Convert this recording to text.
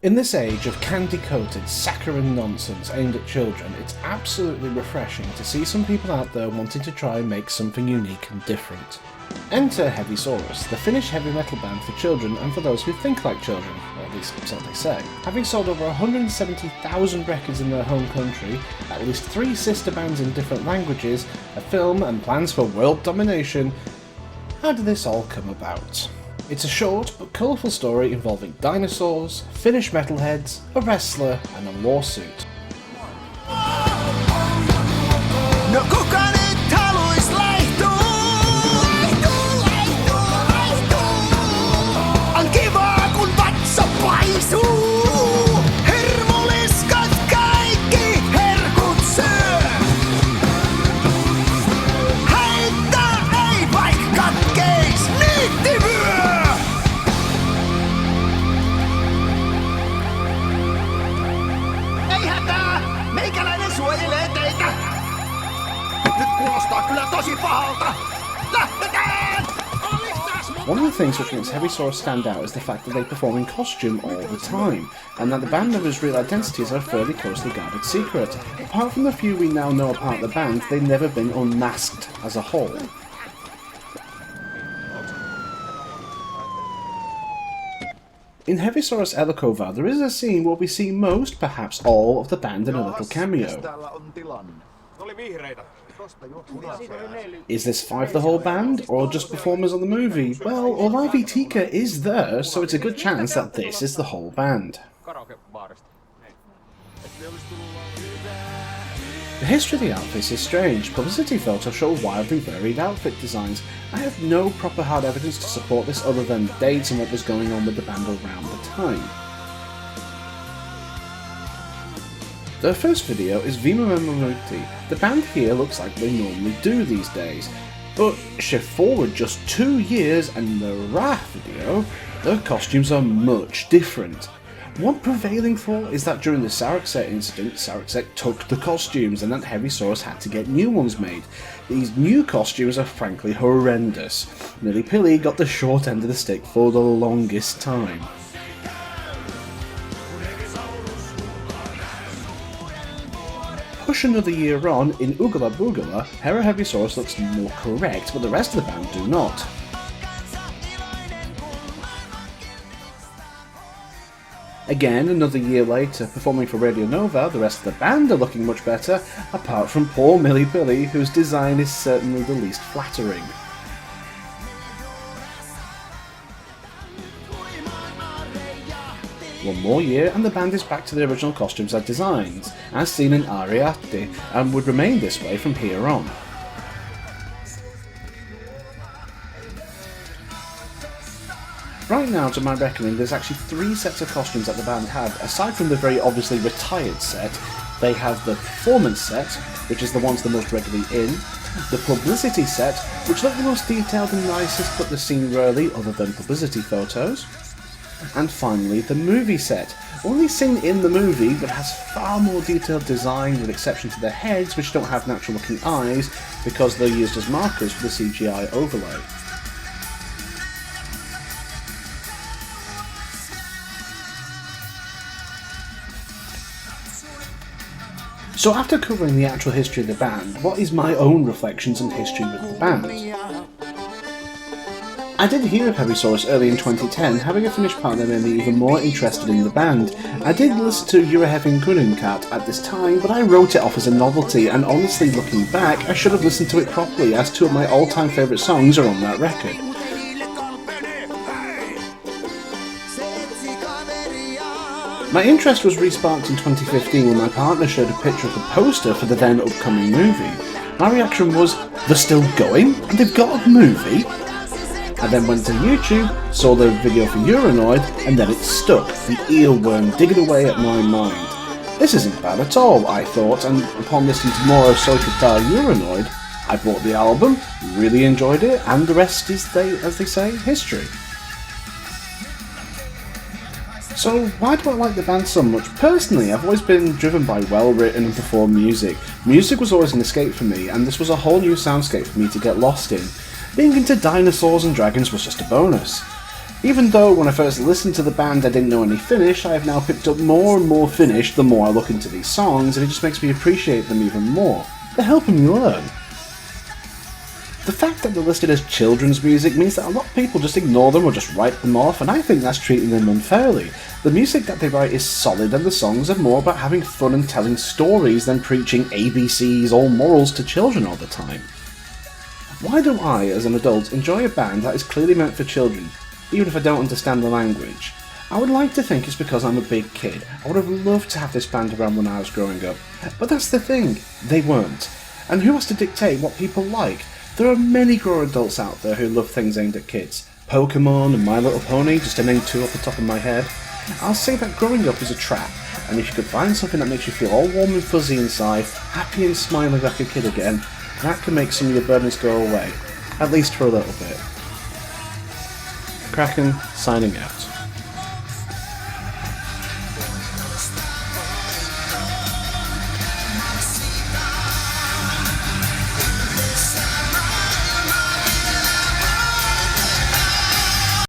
In this age of candy-coated, saccharine nonsense aimed at children, it's absolutely refreshing to see some people out there wanting to try and make something unique and different. Enter Hevisaurus, the Finnish heavy metal band for children and for those who think like children, or at least so they say. Having sold over 170,000 records in their home country, at least 3 sister bands in different languages, a film and plans for world domination, how did this all come about? It's a short but colourful story involving dinosaurs, Finnish metalheads, a wrestler and a lawsuit. No kukaan ei haluis laihtua. On kivaa kun vatsa paisuu. Hermoliskat kaikki herkut syö. Haittaa ei vaik katkeis niittivyö. Ei hätää, meikäläinen suojelee teitä. Nyt kuulostaa kyllä tosi pahalta. Lähtetään! One of the things which makes Hevisaurus stand out is the fact that they perform in costume all the time, and that the band members' real identities are a fairly closely guarded secret. Apart from the few we now know about the band, they've never been unmasked as a whole. In Hevisaurus Elokovar, there is a scene where we see most, perhaps all, of the band in a little cameo. Is this 5 the whole band, or just performers on the movie? Well, Olavi Tika is there, so it's a good chance that this is the whole band. The history of the outfits is strange. Publicity photos show wildly varied outfit designs. I have no proper hard evidence to support this other than dates and what was going on with the band around the time. Their first video is Vima Mamamuti. The band here looks like they normally do these days, but shift forward just 2 years and in the Wrath video, their costumes are much different. One prevailing thought is that during the Sarikset incident, Sarikset took the costumes and that Hevisaurus had to get new ones made. These new costumes are frankly horrendous. Millie Pilly got the short end of the stick for the longest time. Push another year on, in Oogala Boogala, Hera Hevisaurus looks more correct, but the rest of the band do not. Again, another year later, performing for Radio Nova, the rest of the band are looking much better, apart from poor Millie Pilly, whose design is certainly the least flattering. One more year and the band is back to the original costumes and designs, as seen in Ariate, and would remain this way from here on. Right now, to my reckoning, there's actually 3 sets of costumes that the band have. Aside from the very obviously retired set, they have the performance set, which is the ones they're most regularly in, the publicity set, which look the most detailed and nicest but they're seen rarely other than publicity photos, and finally the movie set, only seen in the movie but has far more detailed design with exception to their heads, which don't have natural looking eyes because they're used as markers for the CGI overlay. So after covering the actual history of the band, what is my own reflections and history with the band? I did hear of Hevisaurus early in 2010, having a Finnish partner made me even more interested in the band. I did listen to Jyrehevin Kuninkaat at this time, but I wrote it off as a novelty, and honestly looking back, I should have listened to it properly, as 2 of my all-time favourite songs are on that record. My interest was re-sparked in 2015 when my partner showed a picture of the poster for the then upcoming movie. My reaction was, they're still going? And they've got a movie? I then went to YouTube, saw the video for Uranoid, and then it stuck, the earworm digging away at my mind. This isn't bad at all, I thought, and upon listening to more of Soikatar Uranoid, I bought the album, really enjoyed it, and the rest is, as they say, history. So why do I like the band so much? Personally, I've always been driven by well-written and performed music. Music was always an escape for me, and this was a whole new soundscape for me to get lost in. Being into dinosaurs and dragons was just a bonus. Even though when I first listened to the band I didn't know any Finnish, I have now picked up more and more Finnish the more I look into these songs, and it just makes me appreciate them even more. They're helping me learn. The fact that they're listed as children's music means that a lot of people just ignore them or just write them off, and I think that's treating them unfairly. The music that they write is solid, and the songs are more about having fun and telling stories than preaching ABCs or morals to children all the time. Why do I, as an adult, enjoy a band that is clearly meant for children, even if I don't understand the language? I would like to think it's because I'm a big kid. I would have loved to have this band around when I was growing up. But that's the thing, they weren't. And who has to dictate what people like? There are many grown adults out there who love things aimed at kids. Pokemon and My Little Pony, just to name two off the top of my head. I'll say that growing up is a trap, and if you could find something that makes you feel all warm and fuzzy inside, happy and smiling like a kid again, that can make some of your burdens go away. At least for a little bit. Kraken, signing out.